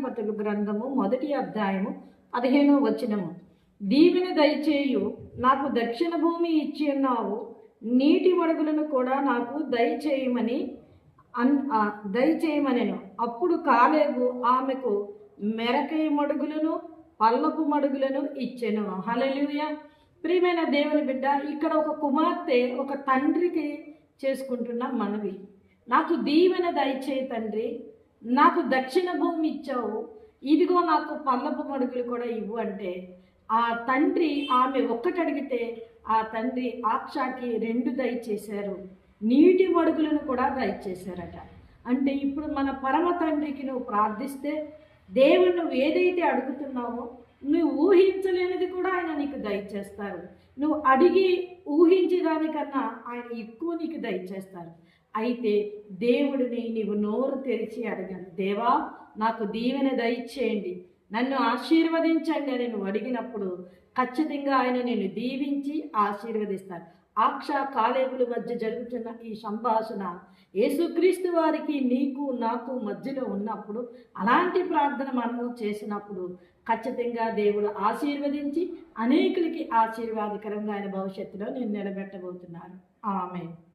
న్యాయాధిపతుల గ్రంథము 1వ అధ్యాయము 15వ వచనము. దీవెన దయచేయు, నాకు దక్షిణ భూమి ఇచ్చి ఉన్నావు, నీటి మడుగులను కూడా నాకు దయచేయమనెను. అప్పుడు కాలేబు ఆమెకు మెరకై మడుగులను పల్లపు మడుగులను ఇచ్చెను. హల్లెలూయా. ప్రియమైన దేవుని బిడ్డ, ఇక్కడ ఒక కుమార్తె ఒక తండ్రికి చేసుకుంటున్న మనవి, నాకు దీవెన దయచేయి తండ్రి, నాకు దక్షిణ భూమి ఇచ్చావు, ఇదిగో నాకు పల్లపు మడుగులు కూడా ఇవ్వు అంటే, ఆ తండ్రి ఆమె ఒక్కటి అడిగితే ఆ తండ్రి ఆక్షాకి 2 దయచేశారు, నీటి మడుగులను కూడా దయచేశారట. అంటే ఇప్పుడు మన పరమ తండ్రికి నువ్వు ప్రార్థిస్తే దేవుడు నువ్వు ఏదైతే అడుగుతున్నావో నువ్వు ఊహించలేనిది కూడా ఆయన నీకు దయచేస్తారు. నువ్వు అడిగి ఊహించేదానికన్నా ఆయన ఎక్కువ నీకు దయచేస్తారు. అయితే దేవుడిని నీవు నోరు తెరిచి అడగాలి. దేవా, నాకు దీవెన దయచేయండి, నన్ను ఆశీర్వదించండి అని నువ్వు అడిగినప్పుడు ఖచ్చితంగా ఆయన నేను దీవించి ఆశీర్వదిస్తారు. ఆక్ష కాలేబుల మధ్య జరుగుతున్న ఈ సంభాషణ యేసుక్రీస్తు వారికి నీకు నాకు మధ్యలో ఉన్నప్పుడు అలాంటి ప్రార్థన మనము చేసినప్పుడు ఖచ్చితంగా దేవుడు ఆశీర్వదించి అనేకులకి ఆశీర్వాదకరంగా ఆయన భవిష్యత్తులో నేను నిలబెట్టబోతున్నాను. ఆమేన్.